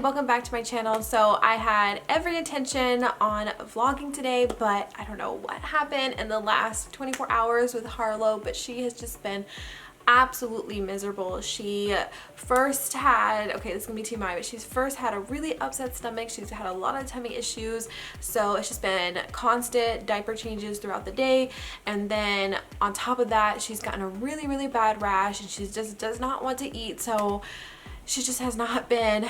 and welcome back to my channel. So I had every intention on vlogging today, but I don't know what happened in the last 24 hours with Harlow, but she has just been absolutely miserable. She first had, okay, this is gonna be TMI, but she's first had a really upset stomach. She's had a lot of tummy issues, so it's just been constant diaper changes throughout the day, and then on top of that she's gotten a really bad rash, and she just does not want to eat, so she just has not been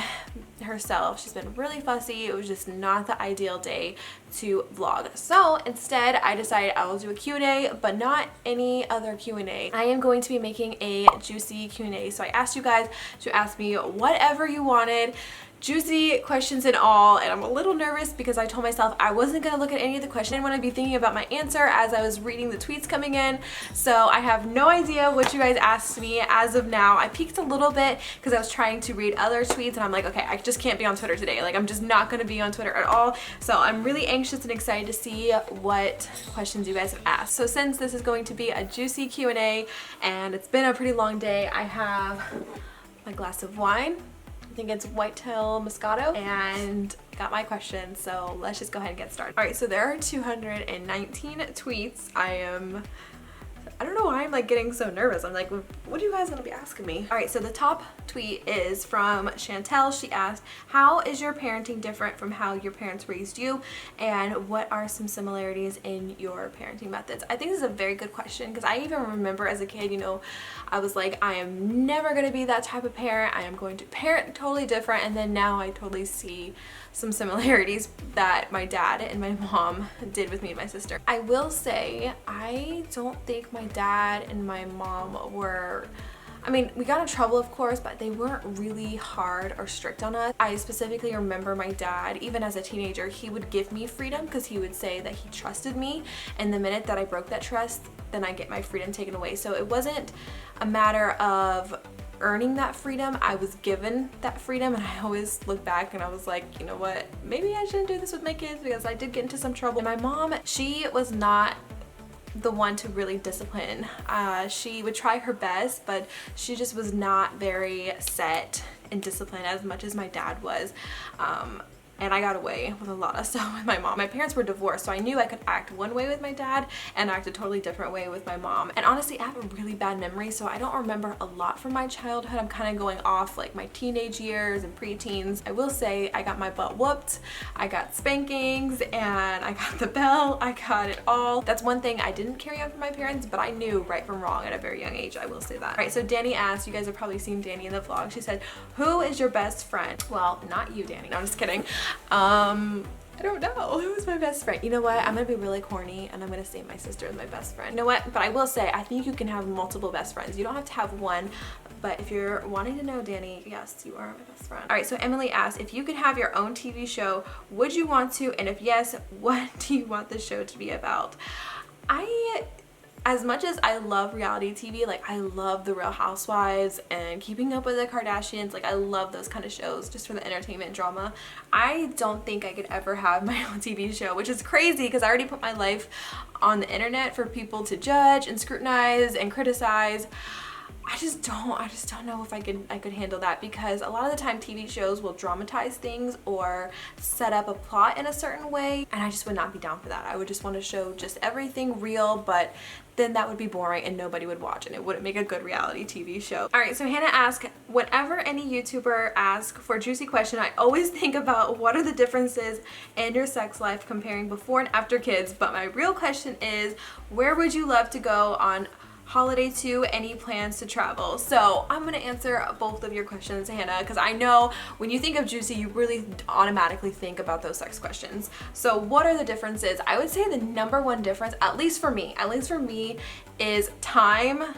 herself. She's been really fussy. It was just not the ideal day to vlog. So instead, I decided I will do a Q&A, but not any other Q&A. I am going to be making a juicy Q&A. So I asked you guys to ask me whatever you wanted, juicy questions and all, and I'm a little nervous because I told myself I wasn't gonna look at any of the questions. I didn't want to be thinking about my answer as I was reading the tweets coming in, so I have no idea what you guys asked me as of now. I peeked a little bit because I was trying to read other tweets, and I'm like, okay, I just can't be on Twitter today. Like, I'm just not gonna be on Twitter at all, so I'm really anxious and excited to see what questions you guys have asked. So since this is going to be a juicy Q&A and it's been a pretty long day, I have my glass of wine. I think it's Whitetail Moscato, and got my questions, so let's just go ahead and get started. All right, so there are 219 tweets. I don't know why I'm like getting so nervous. I'm like, what are you guys gonna be asking me? All right, so the top tweet is from Chantel. She asked, how is your parenting different from how your parents raised you, and what are some similarities in your parenting methods? I think this is a very good question because I even remember as a kid, you know, I was like, I am never gonna be that type of parent. I am going to parent totally different, and then now I totally see some similarities that my dad and my mom did with me and my sister. I will say, I don't think my dad and my mom were, I mean, we got in trouble of course, but they weren't really hard or strict on us. I specifically remember my dad, even as a teenager, he would give me freedom because he would say that he trusted me, and the minute that I broke that trust, then I get my freedom taken away. So it wasn't a matter of earning that freedom, I was given that freedom, and I always look back and I was like, you know what, maybe I shouldn't do this with my kids because I did get into some trouble. And my mom, she was not the one to really discipline. She would try her best, but she just was not very set in discipline as much as my dad was. And I got away with a lot of stuff with my mom. My parents were divorced, so I knew I could act one way with my dad and act a totally different way with my mom. And honestly, I have a really bad memory, so I don't remember a lot from my childhood. I'm kind of going off like my teenage years and preteens. I will say I got my butt whooped, I got spankings, and I got the bell. I got it all. That's one thing I didn't carry on from my parents, but I knew right from wrong at a very young age, I will say that. All right, so Danny asked, you guys have probably seen Danny in the vlog. She said, who is your best friend? Well, not you, Danny. No, I'm just kidding. I don't know. Who was my best friend? You know what? I'm gonna be really corny and I'm gonna say my sister is my best friend. You know what? But I will say, I think you can have multiple best friends. You don't have to have one, but if you're wanting to know Danny, yes, you are my best friend. All right, so Emily asked, if you could have your own TV show, would you want to? And if yes, what do you want the show to be about? As much as I love reality TV, like I love The Real Housewives and Keeping Up with the Kardashians, like I love those kind of shows just for the entertainment and drama, I don't think I could ever have my own TV show, which is crazy because I already put my life on the internet for people to judge and scrutinize and criticize. I just don't know if I could handle that, because a lot of the time TV shows will dramatize things or set up a plot in a certain way, and I just would not be down for that. I would just want to show just everything real, but then that would be boring and nobody would watch, and it wouldn't make a good reality TV show. All right, so Hannah asked, whenever any YouTuber asks for a juicy question, I always think about what are the differences in your sex life comparing before and after kids, but my real question is, where would you love to go on holiday to? Any plans to travel? So I'm gonna answer both of your questions, Hannah, because I know when you think of juicy, you really automatically think about those sex questions. So what are the differences? I would say the number one difference, at least for me, is time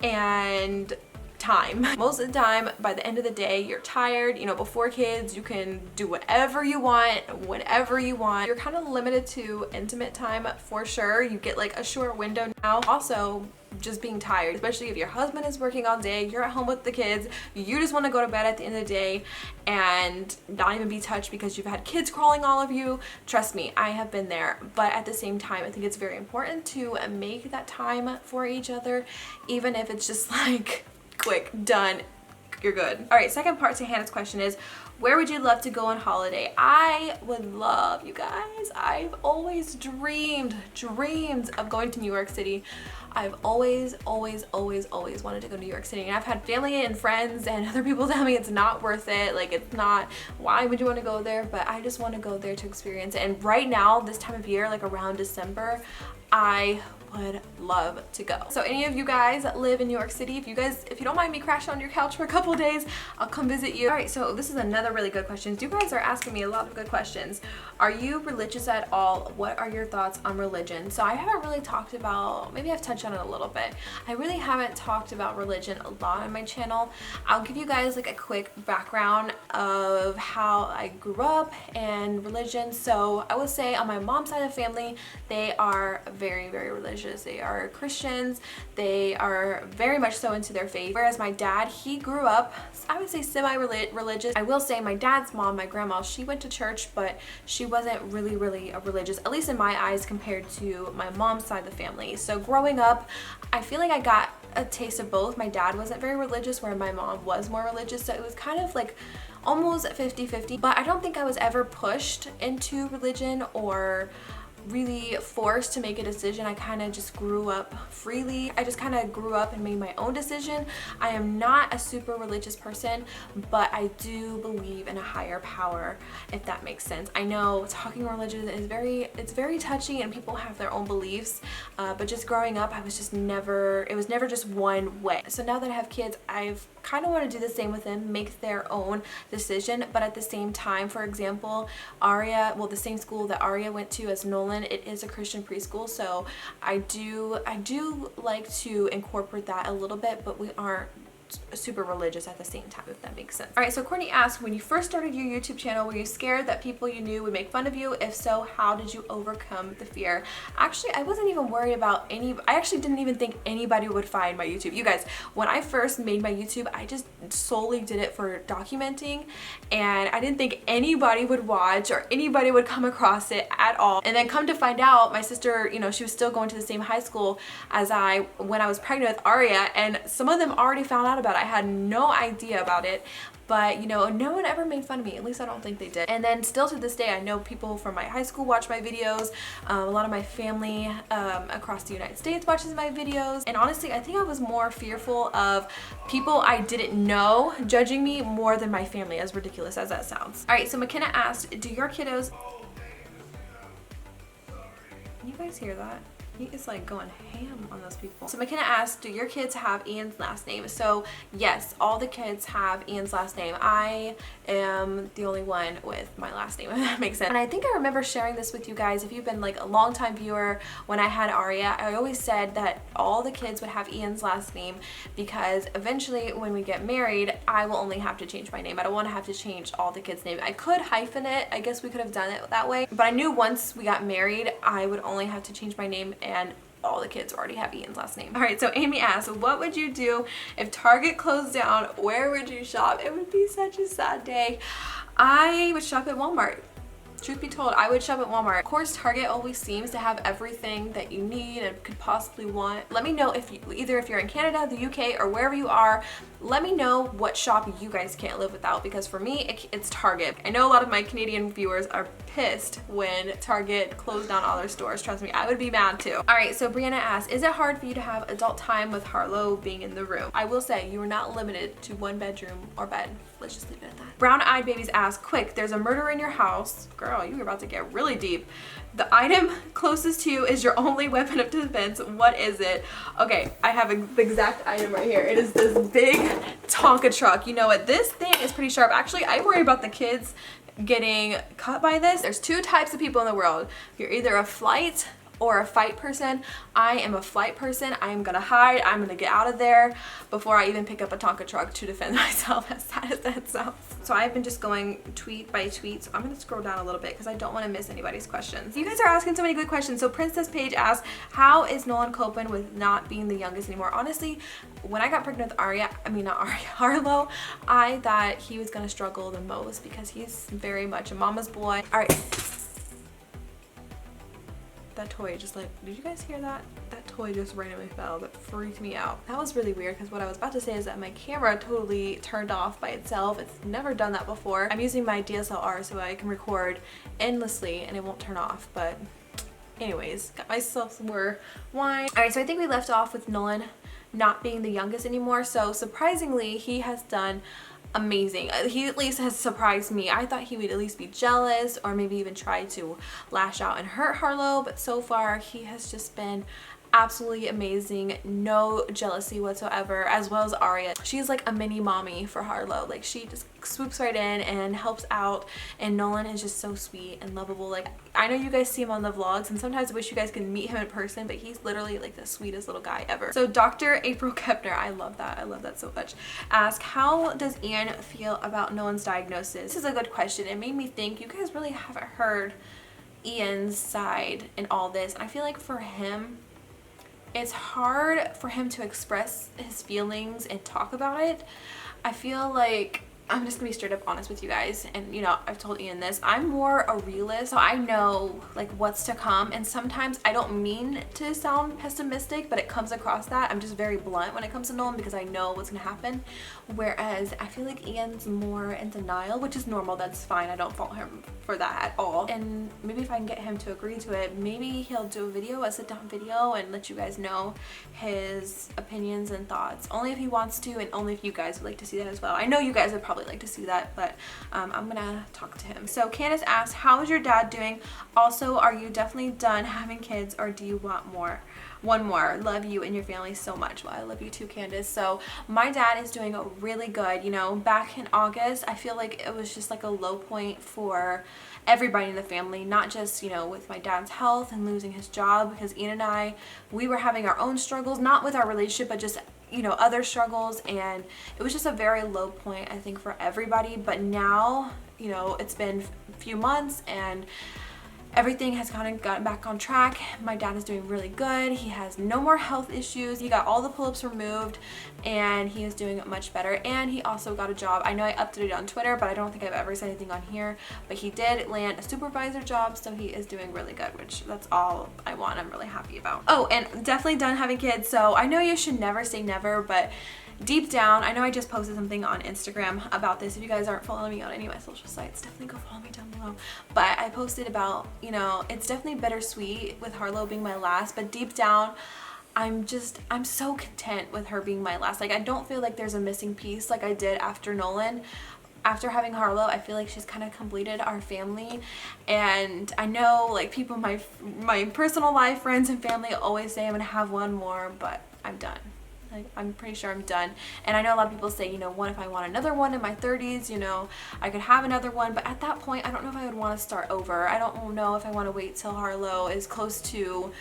and time. Most of the time, by the end of the day, you're tired. You know, before kids, you can do whatever you want, whenever you want. You're kind of limited to intimate time for sure. You get like a short window now. Also, just being tired, especially if your husband is working all day, you're at home with the kids, you just want to go to bed at the end of the day and not even be touched because you've had kids crawling all over you. Trust me, I have been there. But at the same time, I think it's very important to make that time for each other, even if it's just like quick, done, you're good. All right, second part to Hannah's question is, where would you love to go on holiday? I would love, you guys, I've always dreamed of going to New York City. I've always wanted to go to New York City, and I've had family and friends and other people tell me it's not worth it. Like, it's not, why would you want to go there? But I just want to go there to experience it. And right now, this time of year, like around December, I would love to go. So any of you guys that live in New York City, if you don't mind me crashing on your couch for a couple days, I'll come visit you. All right, so this is another really good question. You guys are asking me a lot of good questions. Are you religious at all? What are your thoughts on religion? So I haven't really talked about, maybe I've touched on it a little bit. I really haven't talked about religion a lot on my channel. I'll give you guys like a quick background of how I grew up and religion. So I would say on my mom's side of the family, they are very religious. They are Christians. They are very much so into their faith. Whereas my dad, he grew up, I would say semi-religious. I will say my dad's mom, my grandma, she went to church, but she wasn't really a religious, at least in my eyes, compared to my mom's side of the family. So growing up, I feel like I got a taste of both. My dad wasn't very religious, where my mom was more religious. So it was kind of like almost 50-50, but I don't think I was ever pushed into religion or really forced to make a decision. I kind of just grew up freely. I just kind of grew up and made my own decision. I am not a super religious person, but I do believe in a higher power, if that makes sense. I know talking religion is it's very touchy and people have their own beliefs, but just growing up, it was never just one way. So now that I have kids, I've kind of want to do the same with them, make their own decision, but at the same time, for example, Aria, well, the same school that Aria went to as Nolan, it is a Christian preschool, so I do like to incorporate that a little bit, but we aren't super religious at the same time, if that makes sense. All right, so Courtney asked, when you first started your YouTube channel, were you scared that people you knew would make fun of you? If so, how did you overcome the fear? Actually, I wasn't even worried about I actually didn't even think anybody would find my YouTube. You guys, when I first made my YouTube, I just solely did it for documenting, and I didn't think anybody would watch or anybody would come across it at all. And then come to find out, my sister, you know, she was still going to the same high school as I when I was pregnant with Aria, and some of them already found out about it. I had no idea about it, but you know, no one ever made fun of me. At least I don't think they did. And then still to this day, I know people from my high school watch my videos. A lot of my family across the United States watches my videos. And honestly, I think I was more fearful of people I didn't know judging me more than my family, as ridiculous as that sounds. All right, so McKenna asked, do your kiddos... Can you guys hear that? He is like going ham on those people. So McKenna asked, do your kids have Ian's last name? So yes, all the kids have Ian's last name. I am the only one with my last name, if that makes sense. And I think I remember sharing this with you guys. If you've been like a longtime viewer, when I had Aria, I always said that all the kids would have Ian's last name, because eventually when we get married, I will only have to change my name. I don't want to have to change all the kids' names. I could hyphen it. I guess we could have done it that way. But I knew once we got married, I would only have to change my name, and all the kids already have Ian's last name. All right, so Amy asked, what would you do if Target closed down? Where would you shop? It would be such a sad day. I would shop at Walmart. Truth be told, I would shop at Walmart. Of course, Target always seems to have everything that you need and could possibly want. Let me know if either if you're in Canada, the UK, or wherever you are, let me know what shop you guys can't live without, because for me, it's Target. I know a lot of my Canadian viewers are pissed when Target closed down all their stores. Trust me, I would be mad too. All right, so Brianna asked, is it hard for you to have adult time with Harlow being in the room? I will say, you are not limited to one bedroom or bed. Let's just leave it at that. Brown Eyed Babies asked, quick, there's a murder in your house. Girl, you were about to get really deep. The item closest to you is your only weapon of defense. What is it? Okay, I have the exact item right here. It is this big Tonka truck. You know what? This thing is pretty sharp. Actually, I worry about the kids getting cut by this. There's two types of people in the world. You're either a flight or a fight person. I am a flight person. I am gonna hide. I'm gonna get out of there before I even pick up a Tonka truck to defend myself, as sad as that sounds. So I've been just going tweet by tweet. So I'm gonna scroll down a little bit because I don't want to miss anybody's questions. You guys are asking so many good questions. So Princess Paige asked, how is Nolan coping with not being the youngest anymore? Honestly, when I got pregnant with Harlow, I thought he was gonna struggle the most because he's very much a mama's boy. All right. that toy just like, did you guys hear that? That toy just randomly fell. That freaked me out. That was really weird because what I was about to say is that my camera totally turned off by itself. It's never done that before. I'm using my DSLR so I can record endlessly and it won't turn off, but anyways, got myself some more wine. All right, so I think we left off with Nolan not being the youngest anymore. So surprisingly, he has done amazing. He at least has surprised me. I thought he would at least be jealous or maybe even try to lash out and hurt Harlow, but so far he has just been absolutely amazing. No jealousy whatsoever, as well as Aria. She's like a mini mommy for Harlow. Like she just swoops right in and helps out, and Nolan is just so sweet and lovable. Like I know you guys see him on the vlogs and sometimes I wish you guys could meet him in person, but he's literally like the sweetest little guy ever. So Dr. April Kepner, I love that so much, asked, how does Ian feel about Nolan's diagnosis? This is a good question. It made me think you guys really haven't heard Ian's side in all this, and I feel like for him it's hard for him to express his feelings and talk about it. I feel like, I'm just gonna be straight up honest with you guys, and you know, I've told Ian this, I'm more a realist, so I know like what's to come, and sometimes I don't mean to sound pessimistic, but it comes across that. I'm just very blunt when it comes to Nolan because I know what's gonna happen, whereas I feel like Ian's more in denial, which is normal. That's fine. I don't fault him for that at all, and maybe if I can get him to agree to it, maybe he'll do a video, a sit-down video, and let you guys know his opinions and thoughts, only if he wants to and only if you guys would like to see that as well. I know you guys would probably like to see that, but I'm gonna talk to him. So Candace asked, how is your dad doing? Also, are you definitely done having kids or do you want more? One more. Love you and your family so much. Well, I love you too, Candace. So my dad is doing really good. You know, back in August, I feel like it was just like a low point for everybody in the family, not just, you know, with my dad's health and losing his job, because Ian and I, we were having our own struggles, not with our relationship, but just, you know, other struggles, and it was just a very low point, I think, for everybody. But now, you know, it's been a few months and everything has kind of gotten back on track. My dad is doing really good. He has no more health issues. He got all the pull-ups removed and he is doing much better. And he also got a job. I know I updated it on Twitter, but I don't think I've ever said anything on here. But he did land a supervisor job, so he is doing really good, which that's all I want. I'm really happy about. Oh, and definitely done having kids. So I know you should never say never, but deep down, I know I just posted something on Instagram about this. If you guys aren't following me on any of my social sites, definitely go follow me down below. But I posted about, you know, it's definitely bittersweet with Harlow being my last, but deep down, I'm so content with her being my last. Like, I don't feel like there's a missing piece like I did after Nolan. After having Harlow, I feel like she's kind of completed our family, and I know like people, my personal life, friends and family always say I'm gonna have one more, but I'm done. Like, I'm pretty sure I'm done. And I know a lot of people say, you know, what if I want another one in my 30s, you know, I could have another one, but at that point I don't know if I would want to start over. I don't know if I want to wait till Harlow is close to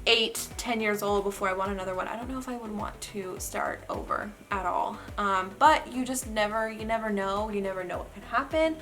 8-10 years old before I want another one. I don't know if I would want to start over at all. But you never know what can happen.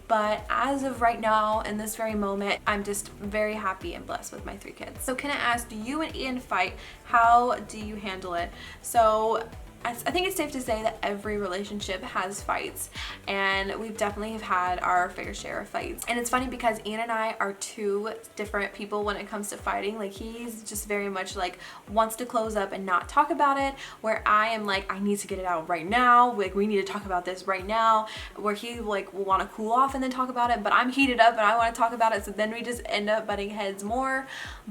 But as of right now, in this very moment, I'm just very happy and blessed with my 3 kids. So Kenna asked, do you and Ian fight? How do you handle it? So I think it's safe to say that every relationship has fights, and we've definitely have had our fair share of fights. And it's funny because Ian and I are 2 different people when it comes to fighting. Like, he's just very much like wants to close up and not talk about it, where I am like, I need to get it out right now. Like, we need to talk about this right now. Where he like will want to cool off and then talk about it, but I'm heated up and I want to talk about it, so then we just end up butting heads more.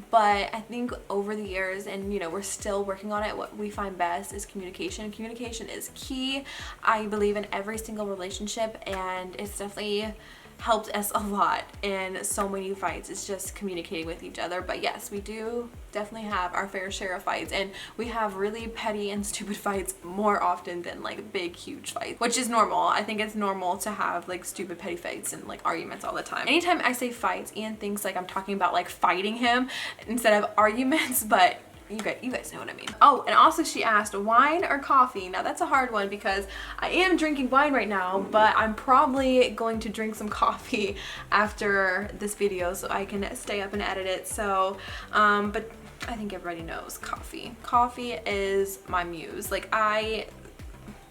But I think over the years, and you know, we're still working on it, what we find best is communication. Communication is key, I believe, in every single relationship, and it's definitely helped us a lot in so many fights. It's just communicating with each other. But yes, we do definitely have our fair share of fights, and we have really petty and stupid fights more often than like big huge fights, which is normal. I think it's normal to have like stupid petty fights and like arguments all the time. Anytime I say fights, Ian thinks like I'm talking about like fighting him instead of arguments, but you guys know what I mean. Oh, and also she asked, wine or coffee? Now that's a hard one because I am drinking wine right now, but I'm probably going to drink some coffee after this video so I can stay up and edit it. So, but I think everybody knows coffee. Coffee is my muse. Like,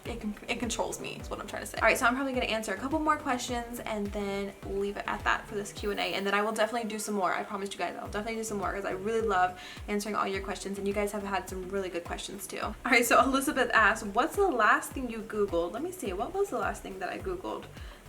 it controls me is what I'm trying to say. All right, so I'm probably gonna answer a couple more questions and then leave it at that for this Q&A, and then I will definitely do some more. I promised you guys I'll definitely do some more because I really love answering all your questions, and you guys have had some really good questions too. All right, so Elizabeth asked, what's the last thing you Googled? Let me see, what was the last thing that I Googled?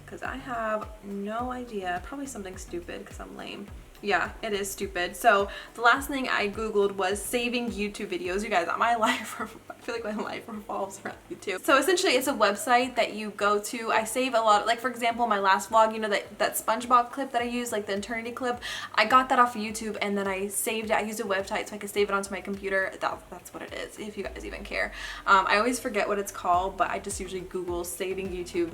Because I have no idea. Probably something stupid because I'm lame. Yeah, it is stupid. So the last thing I Googled was saving YouTube videos. You guys, my life, I feel like my life revolves around YouTube. So essentially it's a website that you go to. I save a lot, like for example, my last vlog, you know, that SpongeBob clip that I used, like the eternity clip, I got that off of YouTube and then I saved it. I used a website so I could save it onto my computer. That's what it is, if you guys even care. I always forget what it's called, but I just usually Google saving YouTube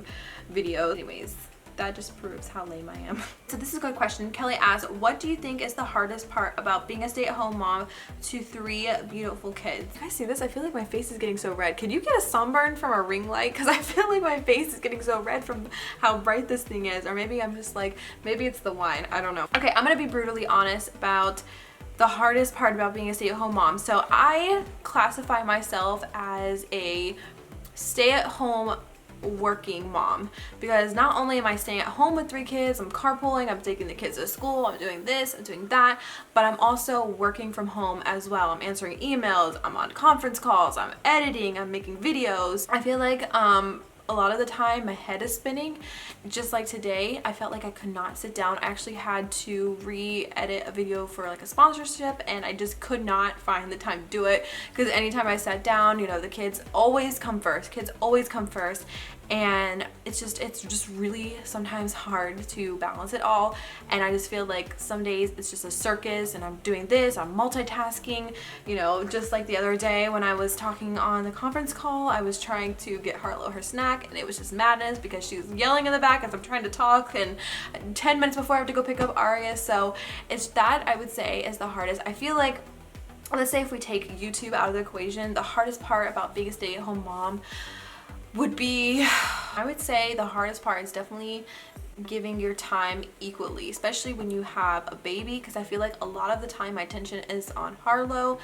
videos. Anyways, that just proves how lame I am. So this is a good question. Kelly asks, what do you think is the hardest part about being a stay-at-home mom to 3 beautiful kids? You guys see this? I feel like my face is getting so red. Can you get a sunburn from a ring light? Because I feel like my face is getting so red from how bright this thing is. Or maybe I'm just like, maybe it's the wine. I don't know. Okay, I'm gonna be brutally honest about the hardest part about being a stay-at-home mom. So I classify myself as a stay-at-home working mom, because not only am I staying at home with 3 kids, I'm carpooling, I'm taking the kids to school, I'm doing this, I'm doing that, but I'm also working from home as well. I'm answering emails, I'm on conference calls, I'm editing, I'm making videos. I feel like a lot of the time my head is spinning. Just like today, I felt like I could not sit down. I actually had to re-edit a video for like a sponsorship and I just could not find the time to do it, because anytime I sat down, you know, the kids always come first. Kids always come first. And it's just really sometimes hard to balance it all. And I just feel like some days it's just a circus and I'm doing this, I'm multitasking, you know, just like the other day when I was talking on the conference call, I was trying to get Harlow her snack and it was just madness because she was yelling in the back as I'm trying to talk, and 10 minutes before I have to go pick up Aria. So it's that I would say is the hardest. I feel like, let's say if we take YouTube out of the equation, the hardest part about being a stay-at-home mom would be, I would say the hardest part is definitely giving your time equally, especially when you have a baby, because I feel like a lot of the time my attention is on Harlow,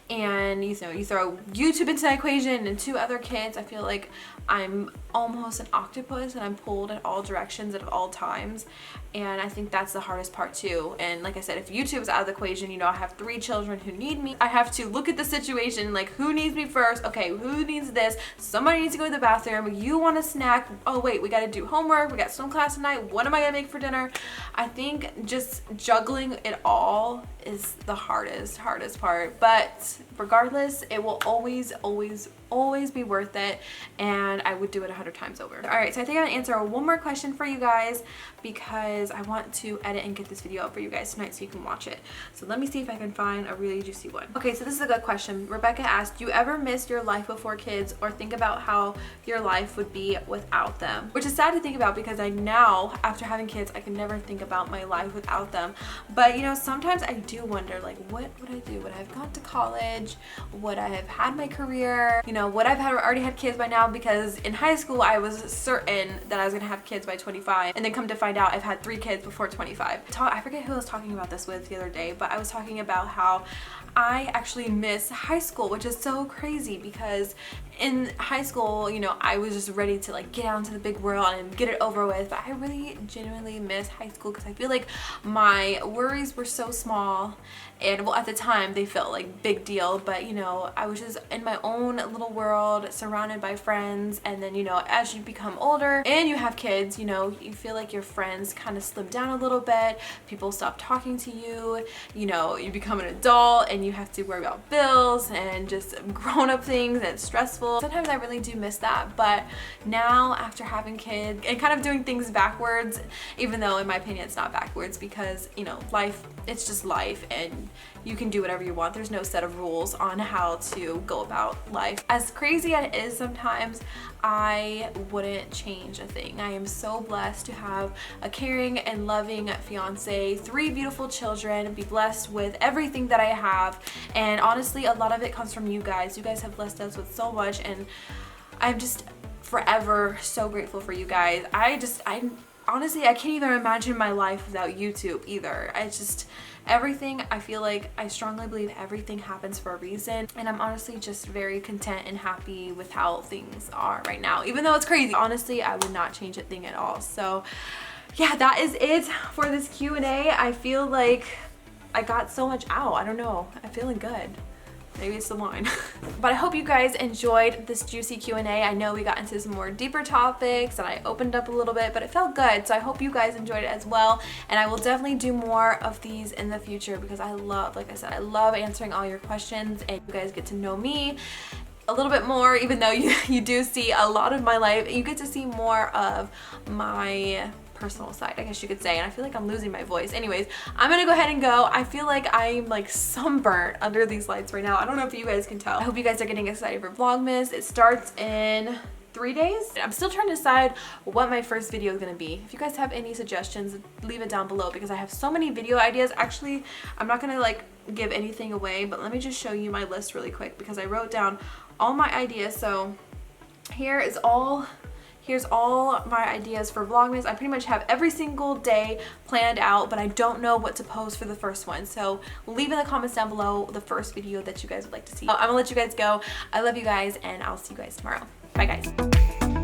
and you know, you throw YouTube into the equation and 2 other kids, I feel like I'm almost an octopus and I'm pulled in all directions at all times, and I think that's the hardest part too. And like I said, if YouTube is out of the equation, you know, I have 3 children who need me. I have to look at the situation, like who needs me first? Okay, who needs this? Somebody needs to go to the bathroom. You want a snack? Oh wait, we got to do homework. We got swim class tonight. What am I gonna make for dinner? I think just juggling it all is the hardest part, but regardless, it will always be worth it, and I would do it 100 times over. All right, so I think I'm gonna answer one more question for you guys because I want to edit and get this video up for you guys tonight so you can watch it. So let me see if I can find a really juicy one. Okay, so this is a good question. Rebecca asked, do you ever miss your life before kids or think about how your life would be without them? Which is sad to think about because I now, after having kids, I can never think about my life without them. But you know, sometimes I do wonder, like, what would I do? Would I have gone to college? Would I have had my career? You know, would I have already had kids by now? Because in high school, I was certain that I was gonna have kids by 25, and then come to find out I've had 3 kids before 25. I forget who I was talking about this with the other day, but I was talking about how I actually miss high school, which is so crazy because in high school, you know, I was just ready to like get out into the big world and get it over with, but I really genuinely miss high school because I feel like my worries were so small, and well, at the time they felt like big deal, but you know, I was just in my own little world surrounded by friends. And then, you know, as you become older and you have kids, you know, you feel like your friends kind of slim down a little bit, people stop talking to you, you know, you become an adult and you have to worry about bills and just grown-up things, and it's stressful. Sometimes I really do miss that, but now after having kids and kind of doing things backwards, even though in my opinion it's not backwards, because you know, life, it's just life and you can do whatever you want. There's no set of rules on how to go about life. As crazy as it is sometimes, I wouldn't change a thing. I am so blessed to have a caring and loving fiance, 3 beautiful children, be blessed with everything that I have, and honestly a lot of it comes from you guys. You guys have blessed us with so much, and I'm just forever so grateful for you guys. honestly, I can't even imagine my life without YouTube either. It's just everything, I feel like I strongly believe everything happens for a reason, and I'm honestly just very content and happy with how things are right now, even though it's crazy. Honestly, I would not change a thing at all. So yeah, that is it for this Q&A. I feel like I got so much out. I don't know, I'm feeling good. Maybe it's the wine. But I hope you guys enjoyed this juicy Q&A. I know we got into some more deeper topics and I opened up a little bit, but it felt good. So I hope you guys enjoyed it as well. And I will definitely do more of these in the future because I love, like I said, I love answering all your questions and you guys get to know me a little bit more, even though you do see a lot of my life. You get to see more of my personal side, I guess you could say, and I feel like I'm losing my voice. Anyways, I'm gonna go ahead and go. I feel like I'm like sunburnt under these lights right now. I don't know if you guys can tell. I hope you guys are getting excited for Vlogmas. It starts in 3 days. I'm still trying to decide what my first video is gonna be. If you guys have any suggestions, leave it down below because I have so many video ideas. Actually, I'm not gonna like give anything away, but let me just show you my list really quick because I wrote down all my ideas. So here's all my ideas for Vlogmas. I pretty much have every single day planned out, but I don't know what to post for the first one. So leave in the comments down below the first video that you guys would like to see. I'm gonna let you guys go. I love you guys and I'll see you guys tomorrow. Bye guys.